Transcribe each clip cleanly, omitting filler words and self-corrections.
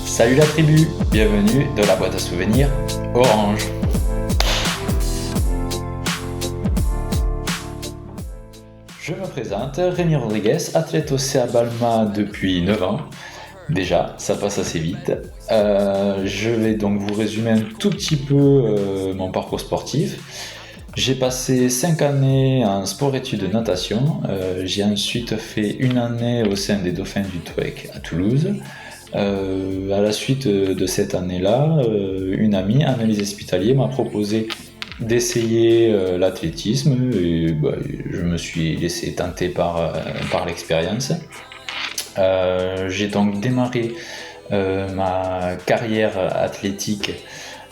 Salut la tribu, bienvenue dans la boîte à souvenirs Orange. Je me présente, Rémi Rodriguez, athlète au CA Balma depuis 9 ans. Déjà, ça passe assez vite. Je vais donc vous résumer un tout petit peu mon parcours sportif. J'ai passé 5 années en sport-études natation. J'ai ensuite fait une année au sein des Dauphins du TWEC à Toulouse. À la suite de cette année-là, une amie, Annelise Espitalier, m'a proposé d'essayer l'athlétisme et je me suis laissé tenter par l'expérience. J'ai donc démarré ma carrière athlétique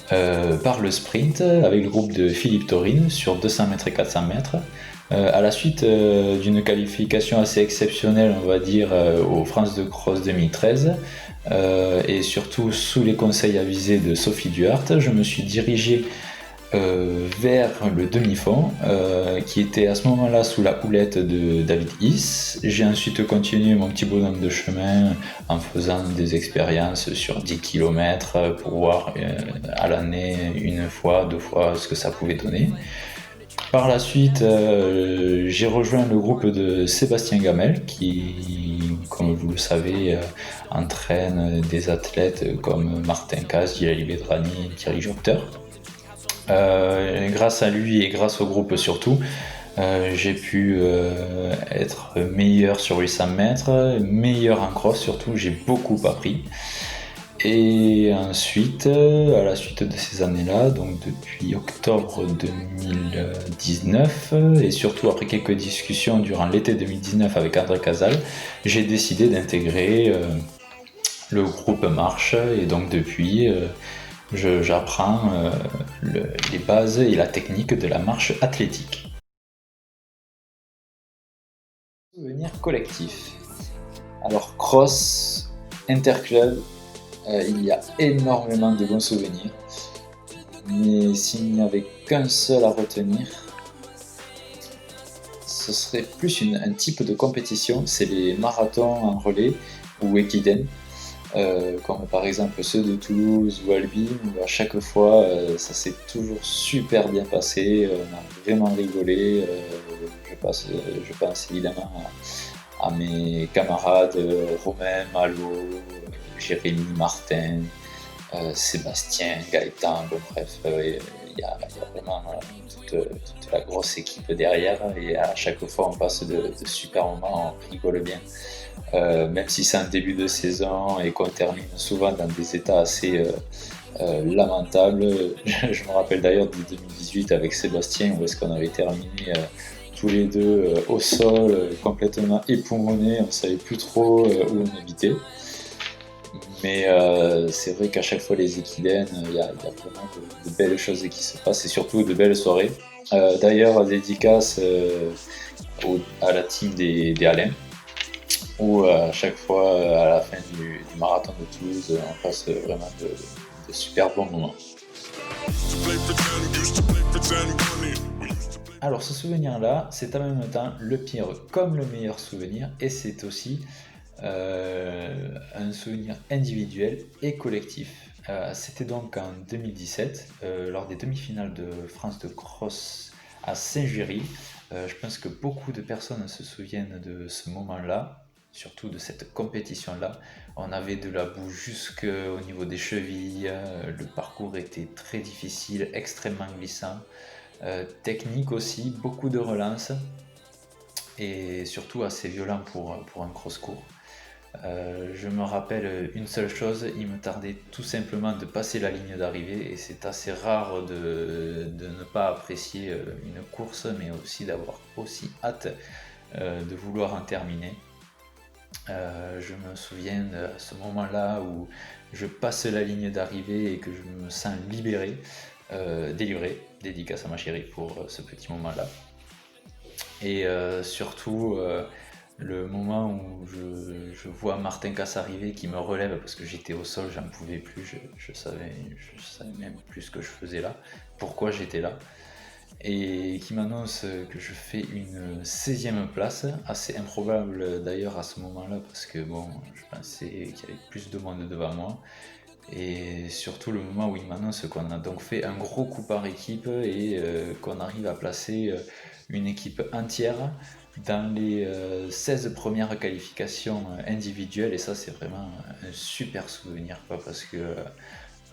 par le sprint avec le groupe de Philippe Taurine sur 200 mètres et 400 mètres. À la suite d'une qualification assez exceptionnelle, on va dire, aux France de Cross 2013, et surtout sous les conseils avisés de Sophie Duhart, je me suis dirigé vers le demi-fond, qui était à ce moment-là sous la houlette de David Hiss. J'ai ensuite continué mon petit bonhomme de chemin en faisant des expériences sur 10 km pour voir à l'année, une fois, deux fois, ce que ça pouvait donner. Par la suite, j'ai rejoint le groupe de Sébastien Gamel qui, comme vous le savez, entraîne des athlètes comme Martin Casse, Djilali Bedrani, Thierry Jocteur. Grâce à lui et grâce au groupe surtout, j'ai pu être meilleur sur 800 mètres, meilleur en cross surtout, j'ai beaucoup appris. Et ensuite, à la suite de ces années-là, donc depuis octobre 2019, et surtout après quelques discussions durant l'été 2019 avec André Casal, j'ai décidé d'intégrer le groupe Marche, et donc depuis, j'apprends les bases et la technique de la marche athlétique. Souvenir collectif. Alors cross, interclub, il y a énormément de bons souvenirs, mais s'il n'y avait qu'un seul à retenir, ce serait plus un type de compétition, c'est les marathons en relais ou équidènes, comme par exemple ceux de Toulouse ou Albi, où à chaque fois ça s'est toujours super bien passé, on a vraiment rigolé, je pense évidemment à mes camarades Romain, Malo, Jérémy, Martin, Sébastien, Gaëtan, bon bref, il y a vraiment toute la grosse équipe derrière et à chaque fois on passe de super moments, on rigole bien. Même si c'est un début de saison et qu'on termine souvent dans des états assez lamentables. Je me rappelle d'ailleurs de 2018 avec Sébastien où est-ce qu'on avait terminé tous les deux au sol, complètement époumonés, on ne savait plus trop où on habitait. Mais c'est vrai qu'à chaque fois les équidènes, il y a vraiment de belles choses qui se passent et surtout de belles soirées. D'ailleurs, dédicace à la team des Alains, où à chaque fois, à la fin du marathon de Toulouse, on passe vraiment de super bons moments. Alors ce souvenir-là, c'est en même temps le pire comme le meilleur souvenir, et c'est aussi un souvenir individuel et collectif. C'était donc en 2017, lors des demi-finales de France de cross à Saint-Jury. Je pense que beaucoup de personnes se souviennent de ce moment-là, surtout de cette compétition-là. On avait de la boue jusqu'au niveau des chevilles, le parcours était très difficile, extrêmement glissant, technique aussi, beaucoup de relances et surtout assez violent pour un cross court. Je me rappelle une seule chose, il me tardait tout simplement de passer la ligne d'arrivée et c'est assez rare de ne pas apprécier une course mais aussi d'avoir aussi hâte de vouloir en terminer. Je me souviens de ce moment-là où je passe la ligne d'arrivée et que je me sens libéré, délivré, dédicace à ma chérie pour ce petit moment-là. Et surtout le moment où je vois Martin Casse arriver qui me relève parce que j'étais au sol, j'en pouvais plus, je savais même plus ce que je faisais là, pourquoi j'étais là. et qui m'annonce que je fais une 16e place, assez improbable d'ailleurs à ce moment-là parce que bon, je pensais qu'il y avait plus de monde devant moi. Et surtout le moment où il m'annonce qu'on a donc fait un gros coup par équipe et qu'on arrive à placer une équipe entière dans les 16 premières qualifications individuelles. Et ça, c'est vraiment un super souvenir, quoi, parce que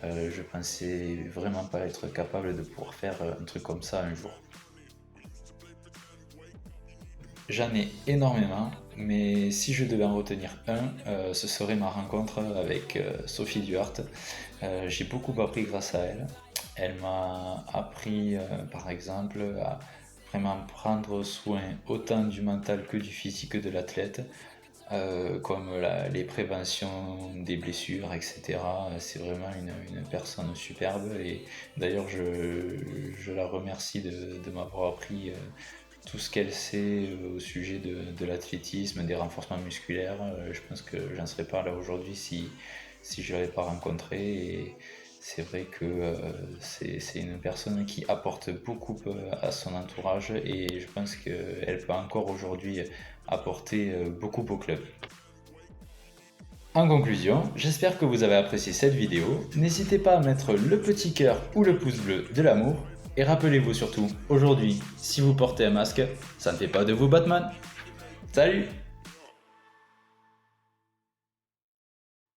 je pensais vraiment pas être capable de pouvoir faire un truc comme ça un jour. J'en ai énormément, mais si je devais en retenir un, ce serait ma rencontre avec Sophie Duarte. J'ai beaucoup appris grâce à elle. Elle m'a appris, par exemple, à vraiment prendre soin autant du mental que du physique de l'athlète, comme les préventions des blessures, etc. C'est vraiment une personne superbe et d'ailleurs je la remercie de m'avoir appris tout ce qu'elle sait au sujet de l'athlétisme, des renforcements musculaires. Je pense que j'en serais pas là aujourd'hui si je l'avais pas rencontrée. Et c'est vrai que c'est une personne qui apporte beaucoup à son entourage et je pense qu'elle peut encore aujourd'hui apporter beaucoup au club. En conclusion, j'espère que vous avez apprécié cette vidéo. N'hésitez pas à mettre le petit cœur ou le pouce bleu de l'amour. Et rappelez-vous surtout, aujourd'hui, si vous portez un masque, ça ne fait pas de vous Batman. Salut!